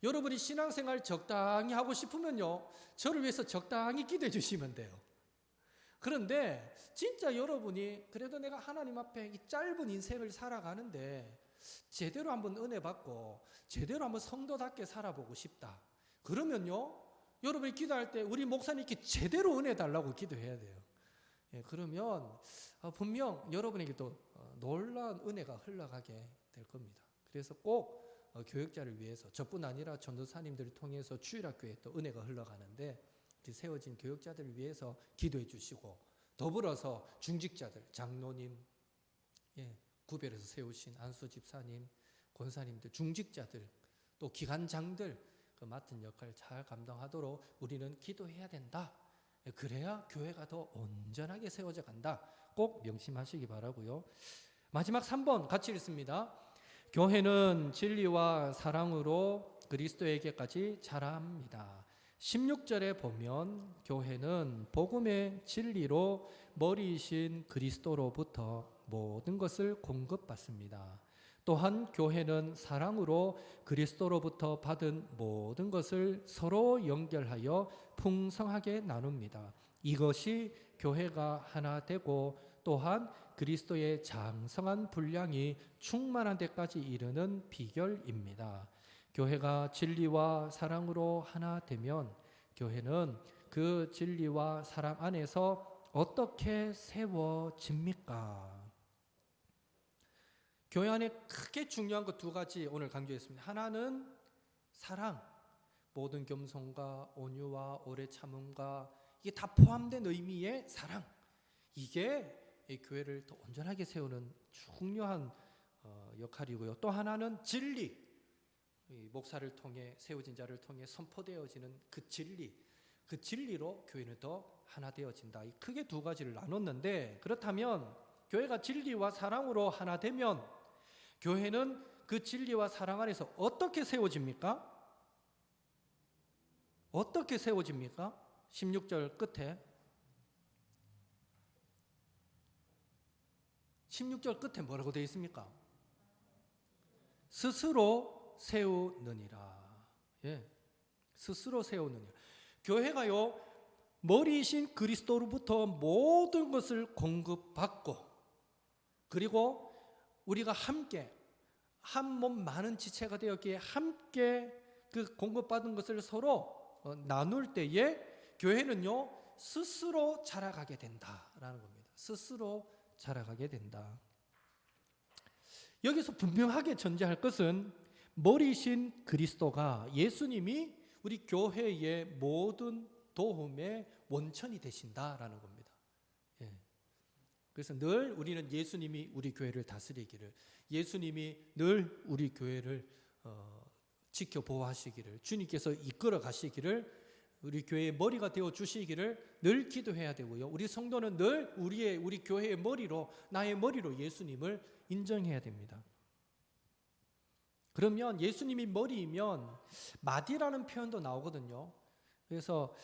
여러분이 신앙생활 적당히 하고 싶으면요, 저를 위해서 적당히 기도해 주시면 돼요. 그런데 진짜 여러분이 그래도 내가 하나님 앞에 이 짧은 인생을 살아가는데 제대로 한번 은혜 받고 제대로 한번 성도답게 살아보고 싶다. 그러면요, 여러분이 기도할 때 우리 목사님께 제대로 은혜 달라고 기도해야 돼요. 예, 그러면 분명 여러분에게도 놀라운 은혜가 흘러가게 될 겁니다. 그래서 꼭 교역자를 위해서 저뿐 아니라 전도사님들을 통해서 주일학교에 또 은혜가 흘러가는데 세워진 교역자들을 위해서 기도해 주시고 더불어서 중직자들, 장로님, 예, 구별해서 세우신 안수 집사님, 권사님들, 중직자들, 또 기관장들 그 맡은 역할을 잘 감당하도록 우리는 기도해야 된다. 그래야 교회가 더 온전하게 세워져 간다. 꼭 명심하시기 바라고요. 마지막 3번 같이 읽습니다. 교회는 진리와 사랑으로 그리스도에게까지 자랍니다. 16절에 보면 교회는 복음의 진리로 머리이신 그리스도로부터 모든 것을 공급받습니다. 또한 교회는 사랑으로 그리스도로부터 받은 모든 것을 서로 연결하여 풍성하게 나눕니다. 이것이 교회가 하나 되고 또한 그리스도의 장성한 분량이 충만한 데까지 이르는 비결입니다. 교회가 진리와 사랑으로 하나 되면 교회는 그 진리와 사랑 안에서 어떻게 세워집니까? 교회 안에 크게 중요한 것 2가지 오늘 강조했습니다. 하나는 사랑, 모든 겸손과 온유와 오래 참음과 이게 다 포함된 의미의 사랑. 이게 이 교회를 더 온전하게 세우는 중요한 역할이고요. 또 하나는 진리, 목사를 통해 세워진 자를 통해 선포되어지는 그 진리, 그 진리로 교회는 더 하나 되어진다. 크게 2가지를 나눴는데 그렇다면 교회가 진리와 사랑으로 하나 되면 교회는 그 진리와 사랑 안에서 어떻게 세워집니까? 어떻게 세워집니까? 16절 끝에 16절 끝에 뭐라고 되어 있습니까? 스스로 세우느니라. 예, 스스로 세우느니라. 교회가요 머리이신 그리스도로부터 모든 것을 공급받고 그리고 우리가 함께 한 몸 많은 지체가 되었기에 함께 그 공급받은 것을 서로 나눌 때에 교회는요 스스로 자라가게 된다라는 겁니다. 스스로 자라가게 된다. 여기서 분명하게 전제할 것은 머리이신 그리스도가 예수님이 우리 교회의 모든 도움의 원천이 되신다라는 겁니다. 예. 그래서 늘 우리는 예수님이 우리 교회를 다스리기를, 예수님이 늘 우리 교회를 지켜 보호하시기를, 주님께서 이끌어 가시기를, 우리 교회의 머리가 되어 주시기를 늘 기도해야 되고요. 우리 성도는 늘 우리 교회의 머리로, 나의 머리로 예수님을 인정해야 됩니다. 그러면 예수님이 머리이면 마디라는 표현도 나오거든요. 그래서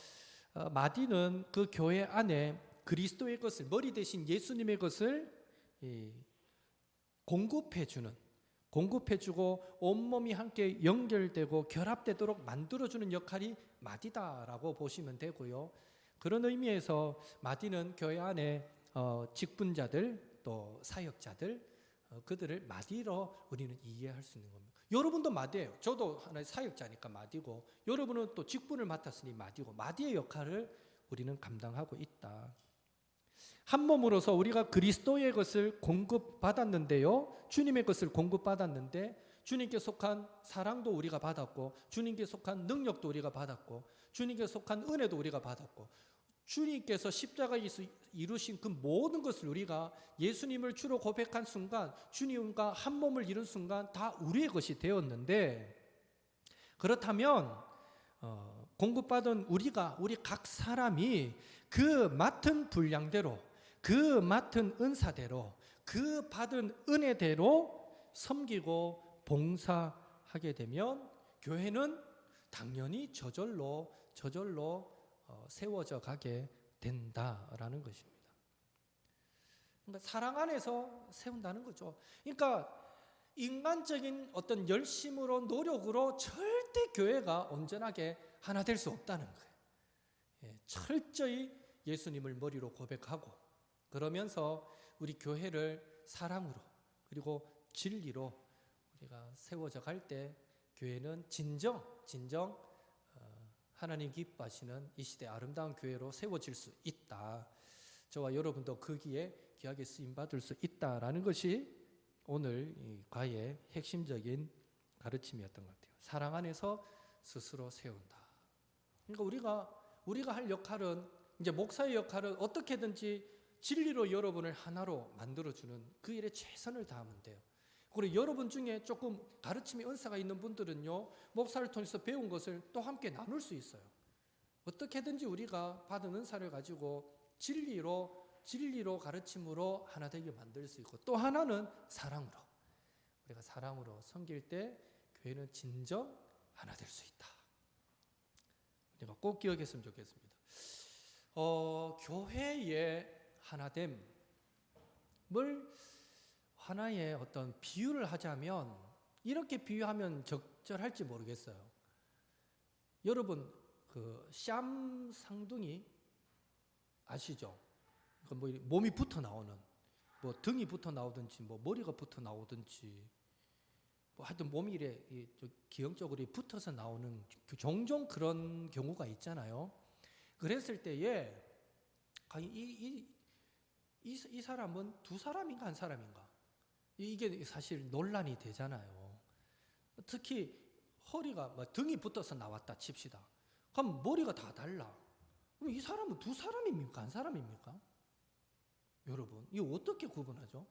마디는 그 교회 안에 그리스도의 것을, 머리 대신 예수님의 것을 공급해주고 온몸이 함께 연결되고 결합되도록 만들어주는 역할이 마디다라고 보시면 되고요. 그런 의미에서 마디는 교회 안에 직분자들 또 사역자들 그들을 마디로 우리는 이해할 수 있는 겁니다. 여러분도 마디예요. 저도 하나의 사역자니까 마디고, 여러분은 또 직분을 맡았으니 마디고, 마디의 역할을 우리는 감당하고 있다. 한 몸으로서 우리가 그리스도의 것을 공급받았는데요, 주님의 것을 공급받았는데 주님께 속한 사랑도 우리가 받았고, 주님께 속한 능력도 우리가 받았고, 주님께 속한 은혜도 우리가 받았고, 주님께서 십자가에서 이루신 그 모든 것을 우리가 예수님을 주로 고백한 순간, 주님과 한 몸을 이룬 순간 다 우리의 것이 되었는데, 그렇다면 공급받은 우리 각 사람이 그 맡은 분량대로, 그 맡은 은사대로, 그 받은 은혜대로 섬기고 봉사하게 되면 교회는 당연히 저절로 세워져 가게 된다라는 것입니다. 그러니까 사랑 안에서 세운다는 거죠. 그러니까 인간적인 어떤 열심으로, 노력으로 절대 교회가 온전하게 하나 될 수 없다는 거예요. 예, 철저히 예수님을 머리로 고백하고 그러면서 우리 교회를 사랑으로 그리고 진리로 우리가 세워져 갈 때 교회는 진정 하나님 기뻐하시는 이 시대 아름다운 교회로 세워질 수 있다. 저와 여러분도 거기에 귀하게 쓰임받을 수 있다라는 것이 오늘 이 과의 핵심적인 가르침이었던 것 같아요. 사랑 안에서 스스로 세운다. 그러니까 우리가 할 역할은, 이제 목사의 역할은 어떻게든지 진리로 여러분을 하나로 만들어주는 그 일에 최선을 다하면 돼요. 그리고 여러분 중에 조금 가르침의 은사가 있는 분들은요, 목사를 통해서 배운 것을 또 함께 나눌 수 있어요. 어떻게든지 우리가 받은 은사를 가지고 진리로 가르침으로 하나 되게 만들 수 있고, 또 하나는 사랑으로, 우리가 사랑으로 섬길 때 교회는 진정 하나 될 수 있다. 우리가 꼭 기억했으면 좋겠습니다. 교회의 하나됨을 하나의 어떤 비유를 하자면 이렇게 비유하면 적절할지 모르겠어요. 여러분 그 샴 상둥이 아시죠? 그 뭐 몸이 붙어 나오는, 뭐 등이 붙어 나오든지 뭐 머리가 붙어 나오든지 뭐 하여튼 몸이 이래 기형적으로 붙어서 나오는 종종 그런 경우가 있잖아요. 그랬을 때에 이 사람은 두 사람인가 한 사람인가, 이게 사실 논란이 되잖아요. 특히 허리가 등이 붙어서 나왔다 칩시다. 그럼 머리가 다 달라. 그럼 이 사람은 두 사람입니까 한 사람입니까? 여러분 이거 어떻게 구분하죠?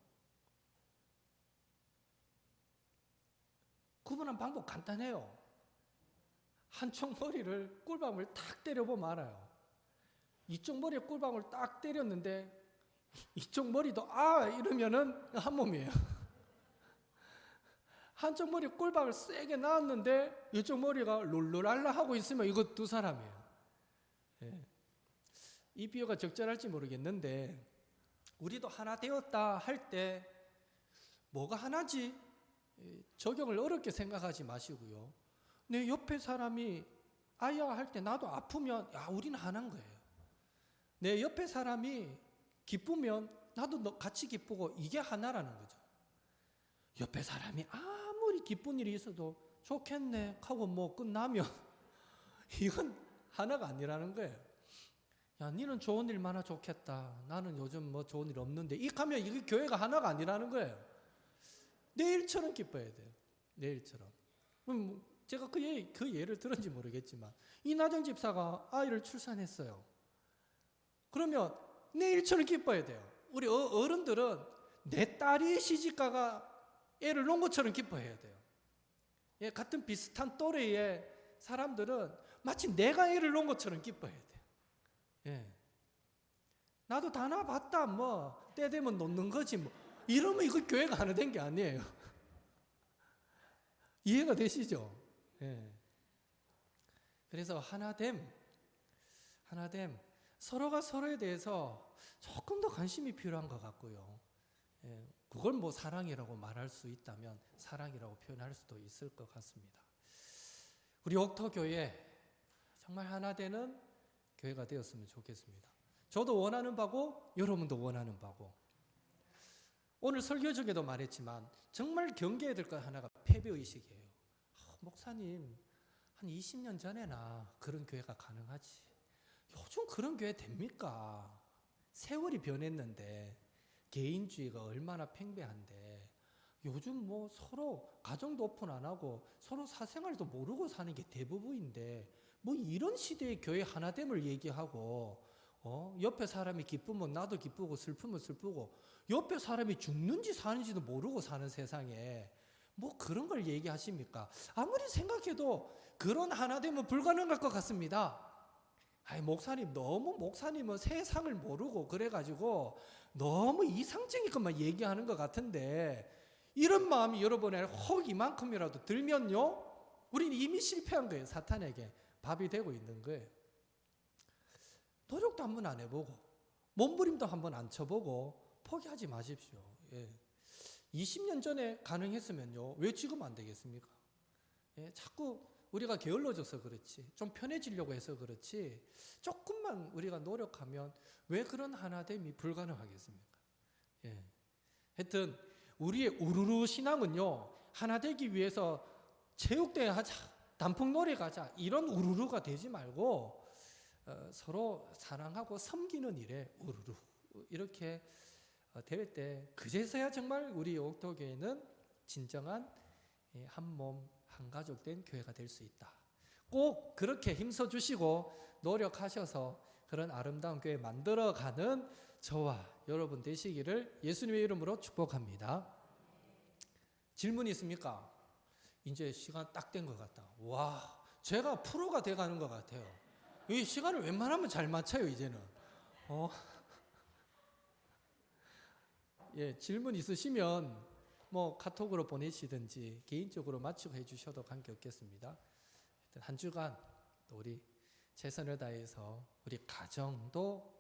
구분한 방법 간단해요. 한쪽 머리를 꿀밤을 탁 때려보면 알아요. 이쪽 머리에 꿀밤을 딱 때렸는데 이쪽 머리도 이러면은 한 몸이에요. 한쪽 머리 꿀밤을 세게 놨는데 이쪽 머리가 룰루랄라 하고 있으면 이거 두 사람이에요. 예. 이 비유가 적절할지 모르겠는데 우리도 하나 되었다 할 때 뭐가 하나지 적용을 어렵게 생각하지 마시고요. 내 옆에 사람이 아야 할 때 나도 아프면 우리는 하나인 거예요. 내 옆에 사람이 기쁘면 나도 같이 기쁘고 이게 하나라는 거죠. 옆에 사람이 아무리 기쁜 일이 있어도 좋겠네 하고 뭐 끝나면 이건 하나가 아니라는 거예요. 야, 니는 좋은 일 많아 좋겠다. 나는 요즘 뭐 좋은 일 없는데. 이 하면 이게 교회가 하나가 아니라는 거예요. 내일처럼 기뻐야 돼요. 내일처럼. 제가 그 예를 들은지 모르겠지만 이나정 집사가 아이를 출산했어요. 그러면 내일처럼 기뻐야 돼요. 우리 어른들은 내 딸이 시집가가 애를 놓은 것처럼 기뻐해야 돼요. 예, 같은 비슷한 또래의 사람들은 마치 내가 애를 놓은 것처럼 기뻐해야 돼요. 예. 나도 다 낳아봤다 뭐 때 되면 놓는 거지 뭐 이러면 이거 교회가 하나 된 게 아니에요. 이해가 되시죠? 예. 그래서 하나됨 서로가 서로에 대해서 조금 더 관심이 필요한 것 같고요. 예. 그걸 뭐 사랑이라고 말할 수 있다면 사랑이라고 표현할 수도 있을 것 같습니다. 우리 옥토교회 정말 하나 되는 교회가 되었으면 좋겠습니다. 저도 원하는 바고 여러분도 원하는 바고. 오늘 설교 중에도 말했지만 정말 경계해야 될 것 하나가 패배의식이에요. 목사님 한 20년 전에나 그런 교회가 가능하지. 요즘 그런 교회 됩니까? 세월이 변했는데 개인주의가 얼마나 팽배한데 요즘 뭐 서로 가정도 오픈 안 하고 서로 사생활도 모르고 사는 게 대부분인데 뭐 이런 시대의 교회 하나됨을 얘기하고 옆에 사람이 기쁘면 나도 기쁘고 슬프면 슬프고 옆에 사람이 죽는지 사는지도 모르고 사는 세상에 뭐 그런 걸 얘기하십니까? 아무리 생각해도 그런 하나됨은 불가능할 것 같습니다. 목사님은 세상을 모르고 그래가지고 너무 이상적인 것만 얘기하는 것 같은데 이런 마음이 여러분의 혹 이만큼이라도 들면요 우리는 이미 실패한 거예요. 사탄에게 밥이 되고 있는 거예요. 노력도 한번 안 해보고 몸부림도 한번 안 쳐보고 포기하지 마십시오. 예. 20년 전에 가능했으면요 왜 지금 안 되겠습니까? 예, 자꾸 우리가 게을러져서 그렇지 좀 편해지려고 해서 그렇지 조금만 우리가 노력하면 왜 그런 하나됨이 불가능하겠습니까? 예. 하여튼 우리의 우르르 신앙은요 하나 되기 위해서 체육대회 하자 단풍놀이 가자 이런 우르르가 되지 말고 서로 사랑하고 섬기는 일에 우르르 이렇게 될 때 그제서야 정말 우리 옥토교회는 진정한 한 몸 한 가족 된 교회가 될 수 있다. 꼭 그렇게 힘써 주시고 노력하셔서 그런 아름다운 교회 만들어가는 저와 여러분 되시기를 예수님의 이름으로 축복합니다. 질문 있습니까? 이제 시간 딱 된 것 같다. 와, 제가 프로가 돼가는 것 같아요. 이 시간을 웬만하면 잘 맞춰요 이제는. 예, 질문 있으시면 뭐 카톡으로 보내시든지 개인적으로 맞추고 해주셔도 관계없겠습니다. 한 주간 또 우리 최선을 다해서 우리 가정도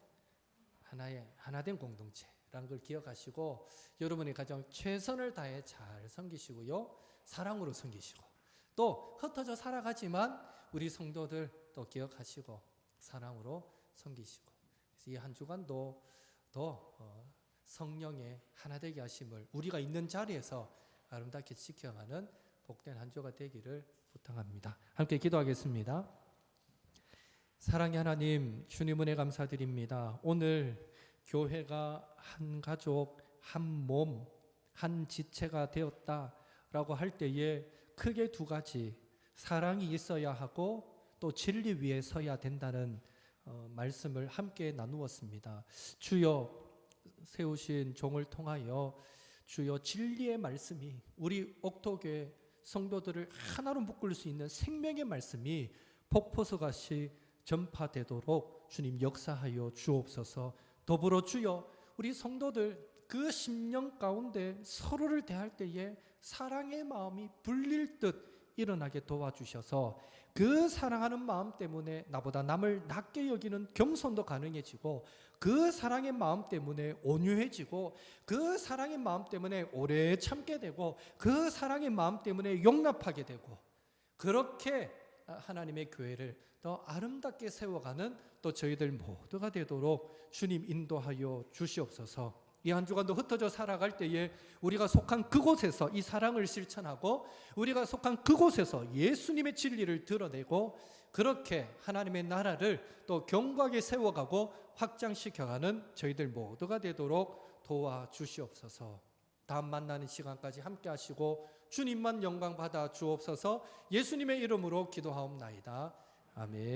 하나된 공동체라는 걸 기억하시고 여러분의 가정 최선을 다해 잘 섬기시고요. 사랑으로 섬기시고 또 흩어져 살아가지만 우리 성도들 또 기억하시고 사랑으로 섬기시고 이 한 주간도 더 성령의 하나되게 하심을 우리가 있는 자리에서 아름답게 지켜가는 복된 한 주가 되기를 부탁합니다. 함께 기도하겠습니다. 사랑의 하나님, 주님 은혜 감사드립니다. 오늘 교회가 한 가족, 한 몸, 한 지체가 되었다라고 할 때에 크게 두 가지, 사랑이 있어야 하고 또 진리 위에 서야 된다는 말씀을 함께 나누었습니다. 주여 세우신 종을 통하여 주여 진리의 말씀이 우리 옥토교회 성도들을 하나로 묶을 수 있는 생명의 말씀이 폭포수같이 전파되도록 주님 역사하여 주옵소서. 더불어 주여 우리 성도들 그 심령 가운데 서로를 대할 때에 사랑의 마음이 불릴 듯 일어나게 도와주셔서 그 사랑하는 마음 때문에 나보다 남을 낮게 여기는 겸손도 가능해지고 그 사랑의 마음 때문에 온유해지고 그 사랑의 마음 때문에 오래 참게 되고 그 사랑의 마음 때문에 용납하게 되고 그렇게 하나님의 교회를 더 아름답게 세워가는 또 저희들 모두가 되도록 주님 인도하여 주시옵소서. 이 한 주간도 흩어져 살아갈 때에 우리가 속한 그곳에서 이 사랑을 실천하고 우리가 속한 그곳에서 예수님의 진리를 드러내고 그렇게 하나님의 나라를 또 견고하게 세워가고 확장시켜가는 저희들 모두가 되도록 도와주시옵소서. 다음 만나는 시간까지 함께 하시고 주님만 영광 받아 주옵소서. 예수님의 이름으로 기도하옵나이다. 아멘.